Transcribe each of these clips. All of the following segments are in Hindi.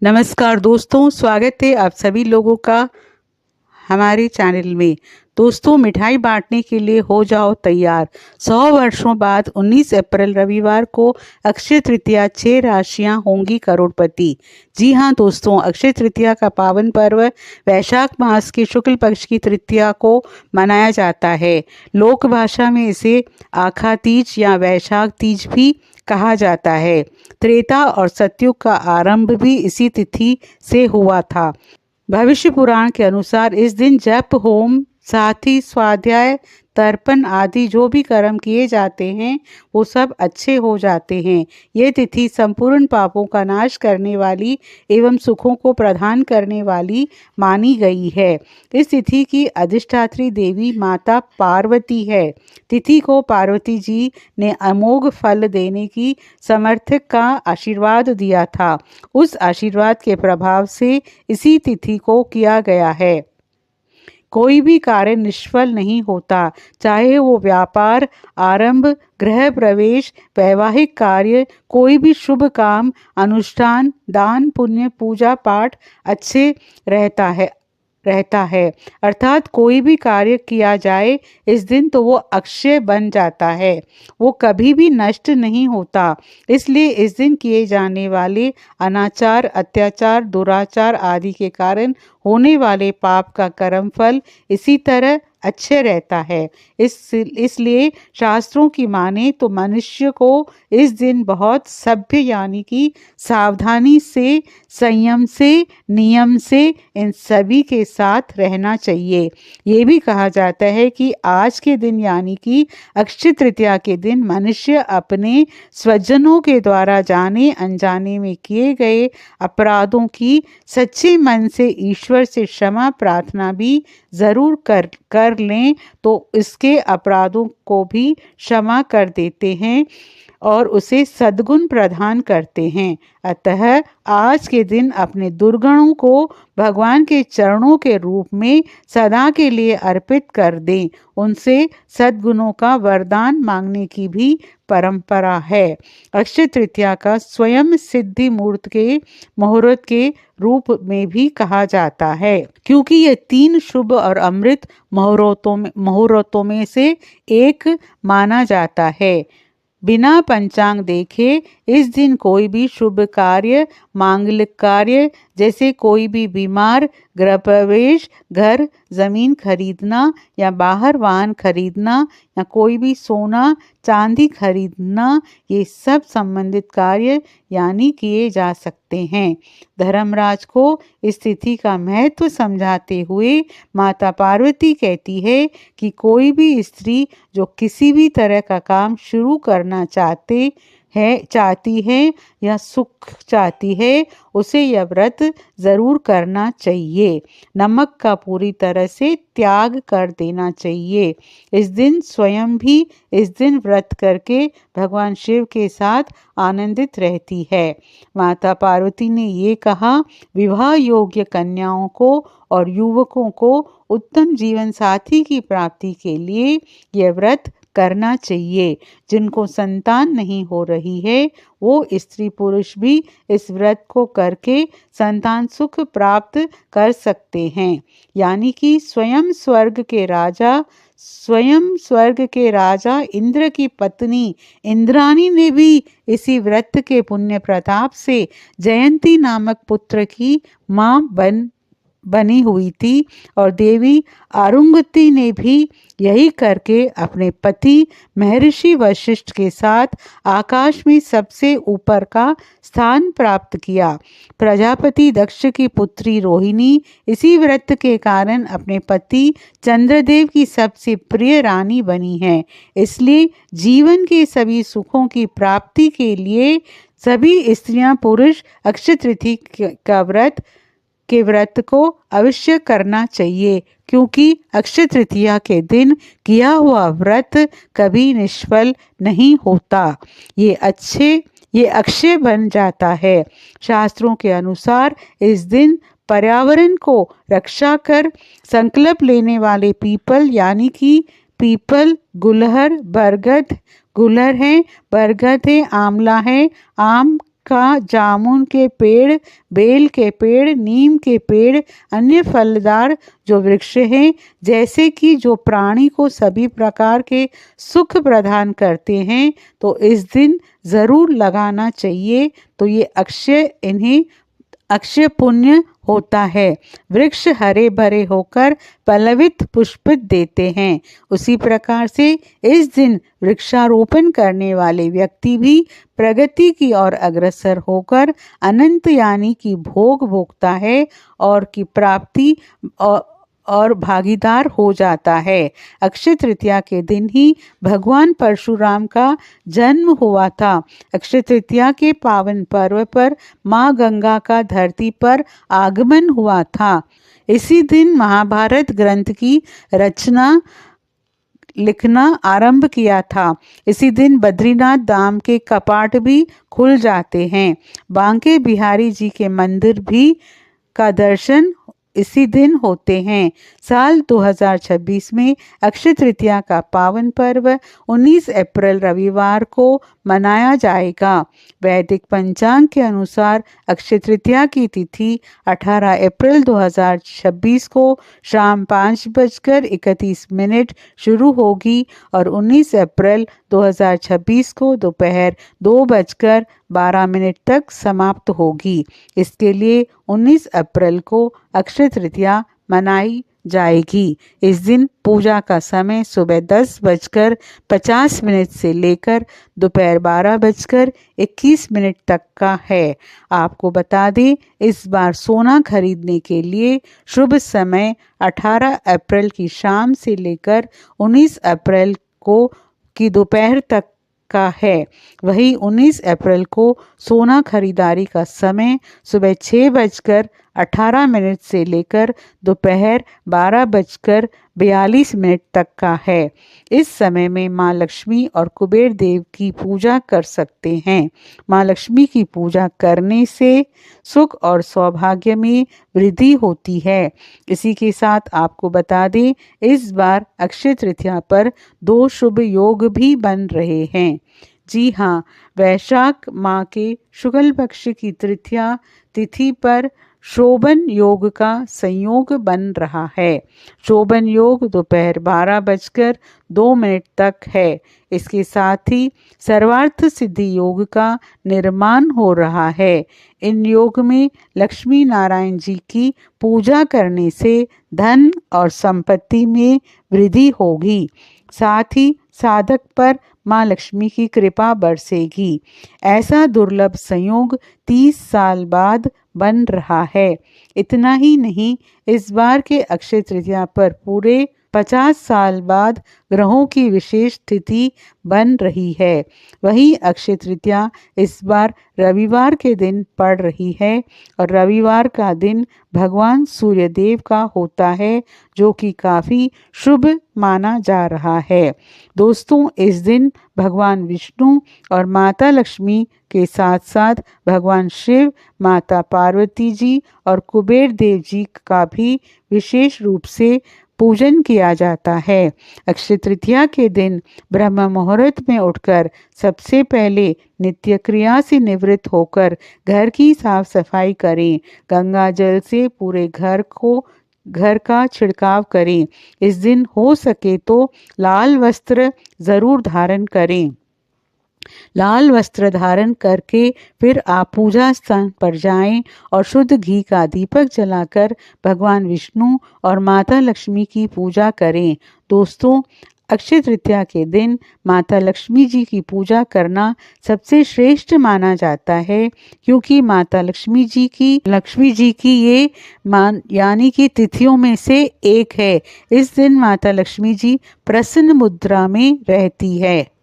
नमस्कार दोस्तों, स्वागत है आप सभी लोगों का हमारे चैनल में। दोस्तों, मिठाई बांटने के लिए हो जाओ तैयार। 100 वर्षों बाद 19 अप्रैल रविवार को अक्षय तृतीया 6 राशियां होंगी करोड़पति। जी हाँ दोस्तों, अक्षय तृतीया का पावन पर्व वैशाख मास के शुक्ल पक्ष की तृतीया को मनाया जाता है। लोक भाषा में इसे आखा तीज या वैशाख तीज भी कहा जाता है। त्रेता और सतयुग का आरंभ भी इसी तिथि से हुआ था। भविष्य पुराण के अनुसार इस दिन जप, होम, साथ ही स्वाध्याय, तर्पण आदि जो भी कर्म किए जाते हैं वो सब अच्छे हो जाते हैं। ये तिथि संपूर्ण पापों का नाश करने वाली एवं सुखों को प्रदान करने वाली मानी गई है। इस तिथि की अधिष्ठात्री देवी माता पार्वती है। तिथि को पार्वती जी ने अमोघ फल देने की समर्थक का आशीर्वाद दिया था। उस आशीर्वाद के प्रभाव से इसी तिथि को किया गया है। कोई भी कार्य निष्फल नहीं होता, चाहे वो व्यापार आरंभ, गृह प्रवेश, वैवाहिक कार्य, कोई भी शुभ काम, अनुष्ठान, दान पुण्य, पूजा पाठ अच्छे रहता है। अर्थात कोई भी कार्य किया जाए इस दिन तो वो अक्षय बन जाता है, वो कभी भी नष्ट नहीं होता। इसलिए इस दिन किए जाने वाले अनाचार, अत्याचार, दुराचार आदि के कारण होने वाले पाप का कर्म फल इसी तरह अच्छे रहता है। इसलिए शास्त्रों की माने तो मनुष्य को इस दिन बहुत सभ्य यानी कि सावधानी से, संयम से, नियम से इन सभी के साथ रहना चाहिए। ये भी कहा जाता है कि आज के दिन यानी कि अक्षय तृतीया के दिन मनुष्य अपने स्वजनों के द्वारा जाने अनजाने में किए गए अपराधों की सच्चे मन से ईश्वर से क्षमा प्रार्थना भी जरूर कर लें तो इसके अपराधों को भी क्षमा कर देते हैं और उसे सद्गुण प्रदान करते हैं। अतः आज के दिन अपने दुर्गुणों को भगवान के चरणों के रूप में सदा के लिए अर्पित कर दें। उनसे सद्गुणों का वरदान मांगने की भी परंपरा है। अक्षय तृतीया का स्वयं सिद्धि मुहूर्त के रूप में भी कहा जाता है, क्योंकि ये 3 शुभ और अमृत मुहूर्तों में से एक माना जाता है। बिना पंचांग देखे इस दिन कोई भी शुभ कार्य, मांगलिक कार्य जैसे कोई भी बीमार, गृह प्रवेश, घर जमीन खरीदना या बाहर वाहन खरीदना या कोई भी सोना चांदी खरीदना, ये सब संबंधित कार्य यानी किए जा सकते हैं। धर्मराज को इस तिथि का महत्व समझाते हुए माता पार्वती कहती है कि कोई भी स्त्री जो किसी भी तरह का काम शुरू करना चाहती है या सुख चाहती है, उसे यह व्रत जरूर करना चाहिए। नमक का पूरी तरह से त्याग कर देना चाहिए। इस दिन स्वयं भी इस दिन व्रत करके भगवान शिव के साथ आनंदित रहती है। माता पार्वती ने ये कहा, विवाह योग्य कन्याओं को और युवकों को उत्तम जीवन साथी की प्राप्ति के लिए यह व्रत करना चाहिए। जिनको संतान नहीं हो रही है वो स्त्री पुरुष भी इस व्रत को करके संतान सुख प्राप्त कर सकते हैं। यानी कि स्वयं स्वर्ग के राजा इंद्र की पत्नी इंद्राणी ने भी इसी व्रत के पुण्य प्रताप से जयंती नामक पुत्र की मां बनी हुई थी और देवी आरुंधति ने भी यही करके अपने पति महर्षि वशिष्ठ के साथ आकाश में सबसे ऊपर का स्थान प्राप्त किया। प्रजापति दक्ष की पुत्री रोहिणी इसी व्रत के कारण अपने पति चंद्रदेव की सबसे प्रिय रानी बनी है। इसलिए जीवन के सभी सुखों की प्राप्ति के लिए सभी स्त्रियां पुरुष अक्षय तृतीया के व्रत को अवश्य करना चाहिए, क्योंकि अक्षय तृतीया के दिन किया हुआ व्रत कभी निष्फल नहीं होता। ये अक्षय बन जाता है। शास्त्रों के अनुसार इस दिन पर्यावरण को रक्षा कर संकल्प लेने वाले पीपल यानी कि पीपल, गुलहर, बरगद, गुलहर है, बरगद है, आंवला है, आम, का, जामुन के पेड़, बेल के पेड़, नीम के पेड़, अन्य फलदार जो वृक्ष हैं, जैसे कि जो प्राणी को सभी प्रकार के सुख प्रदान करते हैं, तो इस दिन ज़रूर लगाना चाहिए। तो ये इन्हें अक्षय पुण्य होता है। वृक्ष हरे भरे होकर पल्लवित पुष्पित देते हैं। उसी प्रकार से इस दिन वृक्षारोपण करने वाले व्यक्ति भी प्रगति की ओर अग्रसर होकर अनंत यानी कि भोग भोगता है और की प्राप्ति और भागीदार हो जाता है। अक्षय तृतीया के दिन ही भगवान परशुराम का जन्म हुआ था। अक्षय तृतीया के पावन पर्व पर माँ गंगा का धरती पर आगमन हुआ था। इसी दिन महाभारत ग्रंथ की रचना लिखना आरंभ किया था। इसी दिन बद्रीनाथ धाम के कपाट भी खुल जाते हैं। बांके बिहारी जी के मंदिर भी का दर्शन इसी दिन होते हैं। साल 2026 में अक्षय तृतीया का पावन पर्व 19 अप्रैल रविवार को मनाया जाएगा। वैदिक पंचांग के अनुसार अक्षय तृतीया की तिथि 18 अप्रैल 2026 को शाम 5:31 शुरू होगी और 19 अप्रैल 2026 को दोपहर 2:12 तक समाप्त होगी। इसके लिए 19 अप्रैल को अक्षय तृतीया मनाई जाएगी। इस दिन पूजा का समय सुबह 10:50 से लेकर दोपहर 12:21 तक का है। आपको बता दें, इस बार सोना खरीदने के लिए शुभ समय 18 अप्रैल की शाम से लेकर 19 अप्रैल को की दोपहर तक का है। वहीं 19 अप्रैल को सोना खरीदारी का समय सुबह 6:18 से लेकर दोपहर 12:42 तक का है। इस समय में माँ लक्ष्मी और कुबेर देव की पूजा कर सकते हैं। माँ लक्ष्मी की पूजा करने से सुख और सौभाग्य में वृद्धि होती है। इसी के साथ आपको बता दें, इस बार अक्षय तृतीया पर 2 शुभ योग भी बन रहे हैं। जी हाँ, वैशाख माह के शुक्ल पक्ष की तृतीया तिथि पर शोभन योग का संयोग बन रहा है। शोभन योग दोपहर 12:02 तक है। इसके साथ ही सर्वार्थ सिद्धि योग का निर्माण हो रहा है। इन योग में लक्ष्मी नारायण जी की पूजा करने से धन और संपत्ति में वृद्धि होगी। साथ ही साधक पर माँ लक्ष्मी की कृपा बरसेगी। ऐसा दुर्लभ संयोग 30 साल बाद बन रहा है। इतना ही नहीं, इस बार के अक्षय तृतीया पर पूरे 50 साल बाद ग्रहों की विशेष स्थिति बन रही है। वहीं अक्षय तृतीया इस बार रविवार के दिन पड़ रही है और रविवार का दिन भगवान सूर्य देव का होता है, जो कि काफ़ी शुभ माना जा रहा है। दोस्तों, इस दिन भगवान विष्णु और माता लक्ष्मी के साथ साथ भगवान शिव, माता पार्वती जी और कुबेर देव जी का भी विशेष रूप से पूजन किया जाता है। अक्षय तृतीया के दिन ब्रह्म मुहूर्त में उठकर सबसे पहले नित्य क्रिया से निवृत्त होकर घर की साफ सफाई करें। गंगा जल से पूरे घर का छिड़काव करें। इस दिन हो सके तो लाल वस्त्र जरूर धारण करें। लाल वस्त्र धारण करके फिर आप पूजा स्थान पर जाएं और शुद्ध घी का दीपक जलाकर भगवान विष्णु और माता लक्ष्मी की पूजा करें। दोस्तों, अक्षय तृतीया के दिन माता लक्ष्मी जी की पूजा करना सबसे श्रेष्ठ माना जाता है, क्योंकि माता लक्ष्मी जी की ये यानी कि तिथियों में से एक है। इस दिन माता लक्ष्मी जी प्रसन्न मुद्रा में रहती है।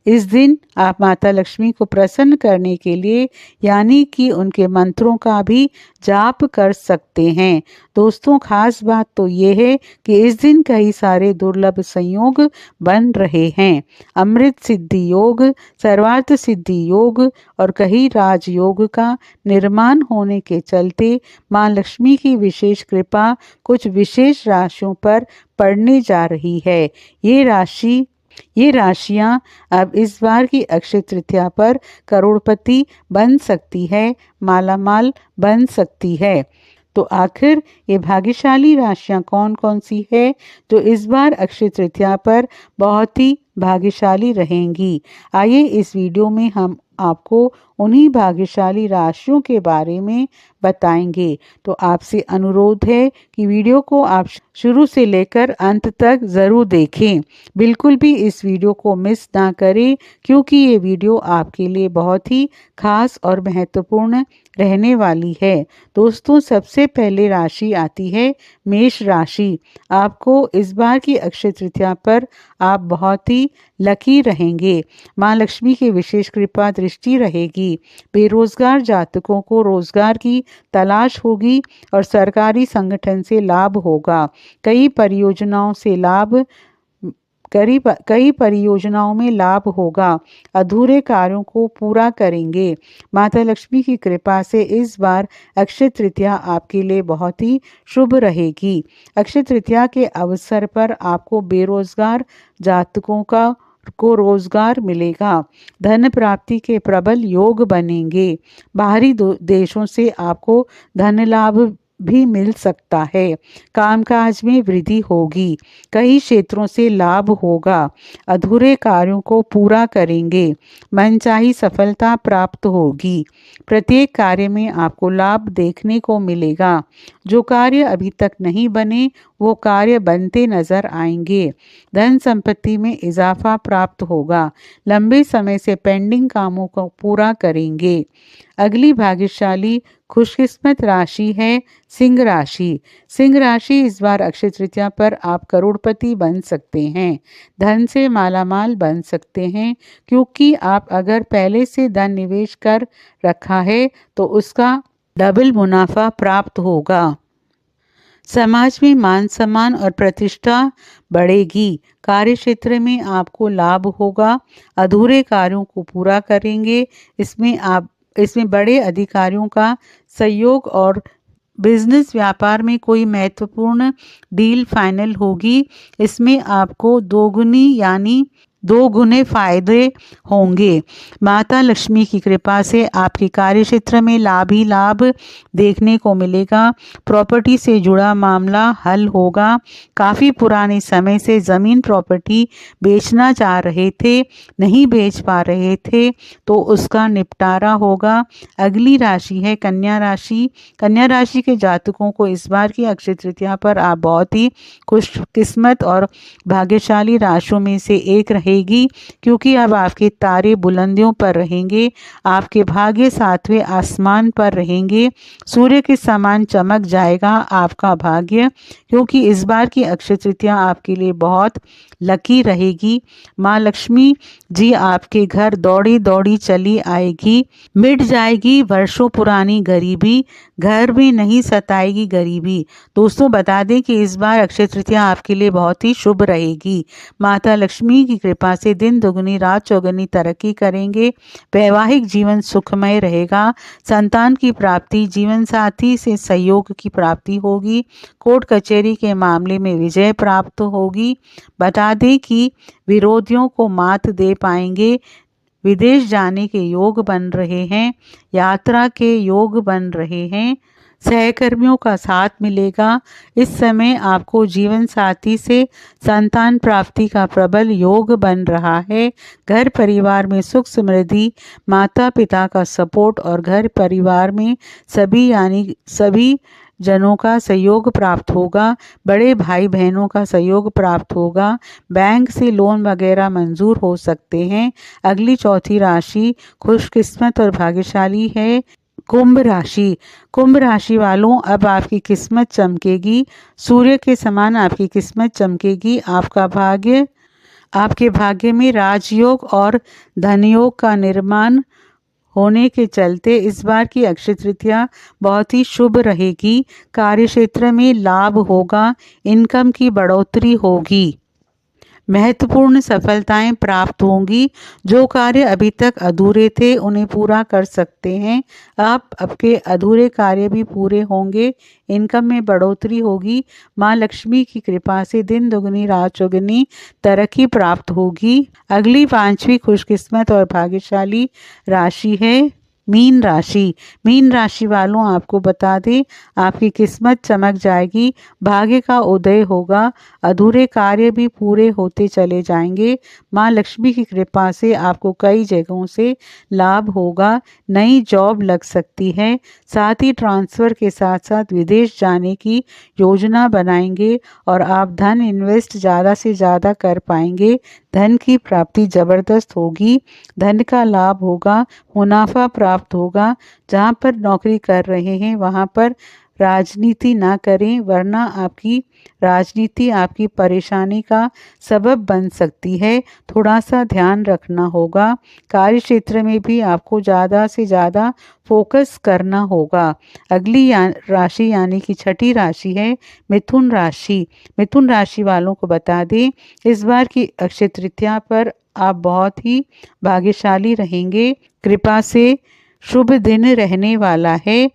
इस दिन आप माता लक्ष्मी को प्रसन्न करने के लिए यानी कि उनके मंत्रों का भी जाप कर सकते हैं। दोस्तों, खास बात तो ये है कि इस दिन कई सारे दुर्लभ संयोग बन रहे हैं। अमृत सिद्धि योग, सर्वार्थ सिद्धि योग और कई राजयोग का निर्माण होने के चलते माँ लक्ष्मी की विशेष कृपा कुछ विशेष राशियों पर पड़ने जा रही है। ये राशि ये राशियां अब इस बार की अक्षय तृतीया पर करोड़पति बन सकती है, मालामाल बन सकती है। तो आखिर ये भाग्यशाली राशियां कौन कौन सी है जो इस बार अक्षय तृतीया पर बहुत ही भाग्यशाली रहेंगी? आइए इस वीडियो में हम आपको उन्हीं भाग्यशाली राशियों के बारे में बताएंगे। तो आपसे अनुरोध है कि वीडियो को आप शुरू से लेकर अंत तक ज़रूर देखें। बिल्कुल भी इस वीडियो को मिस ना करें, क्योंकि ये वीडियो आपके लिए बहुत ही खास और महत्वपूर्ण रहने वाली है। दोस्तों, सबसे पहले राशि आती है मेष राशि। आपको इस बार की अक्षय तृतीया पर आप बहुत ही लकी रहेंगे। माँ लक्ष्मी की विशेष कृपा दृष्टि रहेगी। बेरोजगार जातकों को रोजगार की तलाश होगी और सरकारी संगठन से लाभ होगा। कई परियोजनाओं में लाभ होगा। अधूरे कार्यों को पूरा करेंगे। माता लक्ष्मी की कृपा से इस बार अक्षय तृतीया आपके लिए बहुत ही शुभ रहेगी। अक्षय तृतीया के अवसर पर आपको बेरोजगार जातकों को रोजगार मिलेगा। धन प्राप्ति के प्रबल योग बनेंगे। बाहरी देशों से आपको धन लाभ भी मिल सकता है। कामकाज में वृद्धि होगी। कई क्षेत्रों से लाभ होगा। अधूरे कार्यों को पूरा करेंगे। मनचाही सफलता प्राप्त होगी। प्रत्येक कार्य में आपको लाभ देखने को मिलेगा। जो कार्य अभी तक नहीं बने वो कार्य बनते नजर आएंगे। धन संपत्ति में इजाफा प्राप्त होगा। लंबे समय से पेंडिंग कामों को पूरा करेंगे। अगली भाग्यशाली खुशकिस्मत राशि है सिंह राशि। सिंह राशि इस बार अक्षय तृतीया पर आप करोड़पति बन सकते हैं। धन से मालामाल बन सकते हैं, क्योंकि आप अगर पहले से धन निवेश कर रखा है तो उसका डबल मुनाफा प्राप्त होगा। समाज में मान सम्मान और प्रतिष्ठा बढ़ेगी। कार्य क्षेत्र में आपको लाभ होगा। अधूरे कार्यों को पूरा करेंगे। इसमें बड़े अधिकारियों का सहयोग और बिजनेस व्यापार में कोई महत्वपूर्ण डील फाइनल होगी। इसमें आपको दो गुने फायदे होंगे। माता लक्ष्मी की कृपा से आपके कार्य क्षेत्र में लाभ ही लाभ देखने को मिलेगा। प्रॉपर्टी से जुड़ा मामला हल होगा। काफ़ी पुराने समय से ज़मीन प्रॉपर्टी बेचना चाह रहे थे, नहीं बेच पा रहे थे, तो उसका निपटारा होगा। अगली राशि है कन्या राशि। कन्या राशि के जातकों को इस बार की अक्षय तृतीया पर आप बहुत ही खुशकिस्मत और भाग्यशाली राशियों में से एक रहेगी, क्योंकि अब आपके तारे बुलंदियों पर रहेंगे। आपके भाग्य सातवें आसमान पर रहेंगे। सूर्य के समान चमक जाएगा आपका भाग्य, क्योंकि इस बार की अक्षय तृतीया आपके लिए बहुत लकी रहेगी। माँ लक्ष्मी जी आपके घर दौड़ी दौड़ी चली आएगी। मिट जाएगी वर्षों पुरानी गरीबी। घर में नहीं सताएगी गरीबी। दोस्तों, बता दें कि इस बार अक्षय तृतीया आपके लिए बहुत ही शुभ रहेगी। माता लक्ष्मी की कृपा से दिन दुगनी रात चौगुनी तरक्की करेंगे। वैवाहिक जीवन सुखमय रहेगा। संतान की प्राप्ति, जीवन साथी से सहयोग की प्राप्ति होगी। कोर्ट कचहरी के मामले में विजय प्राप्त होगी। बता दें कि विरोधियों को मात दे पाएंगे। विदेश जाने के योग बन रहे हैं। यात्रा के योग बन रहे हैं। सहकर्मियों का साथ मिलेगा। इस समय आपको जीवन साथी से संतान प्राप्ति का प्रबल योग बन रहा है। घर परिवार में सुख समृद्धि, माता पिता का सपोर्ट और घर परिवार में सभी जनों का सहयोग प्राप्त होगा। बड़े भाई बहनों का सहयोग प्राप्त होगा। बैंक से लोन वगैरह मंजूर हो सकते हैं। अगली चौथी राशि खुशकिस्मत और भाग्यशाली है कुंभ राशि। कुंभ राशि वालों, अब आपकी किस्मत चमकेगी। सूर्य के समान आपकी किस्मत चमकेगी। आपके भाग्य में राजयोग और धनयोग का निर्माण होने के चलते इस बार की अक्षय तृतीया बहुत ही शुभ रहेगी। कार्य क्षेत्र में लाभ होगा। इनकम की बढ़ोतरी होगी। महत्वपूर्ण सफलताएं प्राप्त होंगी। जो कार्य अभी तक अधूरे थे उन्हें पूरा कर सकते हैं। आप आपके अधूरे कार्य भी पूरे होंगे। इनकम में बढ़ोतरी होगी। माँ लक्ष्मी की कृपा से दिन दुगनी रात चौगुनी तरक्की प्राप्त होगी। अगली 5वीं खुशकिस्मत और भाग्यशाली राशि है मीन राशि। मीन राशि वालों, आपको बता दें, आपकी किस्मत चमक जाएगी, भाग्य का उदय होगा, अधूरे कार्य भी पूरे होते चले जाएंगे। माँ लक्ष्मी की कृपा से आपको कई जगहों से लाभ होगा। नई जॉब लग सकती है। साथ ही ट्रांसफ़र के साथ साथ विदेश जाने की योजना बनाएंगे और आप धन इन्वेस्ट ज़्यादा से ज़्यादा कर पाएंगे। धन की प्राप्ति ज़बरदस्त होगी। धन का लाभ होगा, मुनाफा प्राप्त होगा। जहाँ पर नौकरी कर रहे हैं वहाँ पर राजनीति ना करें, वरना आपकी राजनीति आपकी परेशानी का सबब बन सकती है। थोड़ा सा ध्यान रखना होगा। कार्य क्षेत्र में भी आपको ज़्यादा से ज़्यादा फोकस करना होगा। अगली राशि यानी कि छठी राशि है मिथुन राशि। मिथुन राशि वालों को बता दें, इस बार की अक्षय तृतीया पर आप बहुत ही भाग्यशाली रहेंगे। कृपा से शुभ दिन रहने वाला है।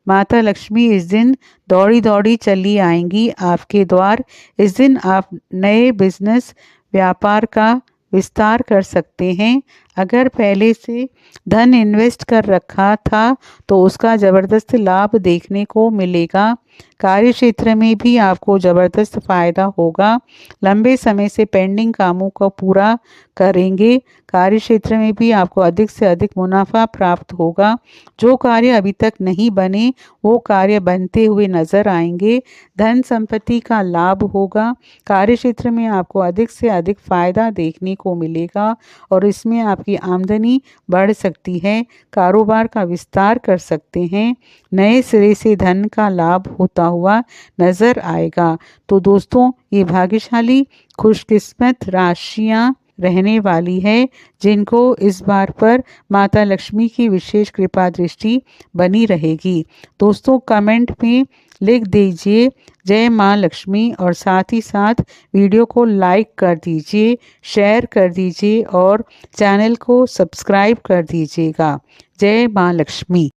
माता लक्ष्मी इस दिन दौड़ी दौड़ी चली आएंगी आपके द्वार। इस दिन आप नए बिजनेस व्यापार का विस्तार कर सकते हैं। अगर पहले से धन इन्वेस्ट कर रखा था तो उसका ज़बरदस्त लाभ देखने को मिलेगा। कार्य क्षेत्र में भी आपको ज़बरदस्त फ़ायदा होगा। लंबे समय से पेंडिंग कामों को पूरा करेंगे। कार्य क्षेत्र में भी आपको अधिक से अधिक मुनाफा प्राप्त होगा। जो कार्य अभी तक नहीं बने वो कार्य बनते हुए नजर आएंगे। धन संपत्ति का लाभ होगा। कार्य क्षेत्र में आपको अधिक से अधिक फायदा देखने को मिलेगा और इसमें आपकी आमदनी बढ़ सकती है। कारोबार का विस्तार कर सकते हैं। नए सिरे से धन का लाभ होता हुआ नजर आएगा। तो दोस्तों, ये भाग्यशाली खुशकिस्मत राशियां रहने वाली है जिनको इस बार पर माता लक्ष्मी की विशेष कृपा दृष्टि बनी रहेगी। दोस्तों, कमेंट में लिख दीजिए जय माँ लक्ष्मी और साथ ही साथ वीडियो को लाइक कर दीजिए, शेयर कर दीजिए और चैनल को सब्सक्राइब कर दीजिएगा। जय माँ लक्ष्मी।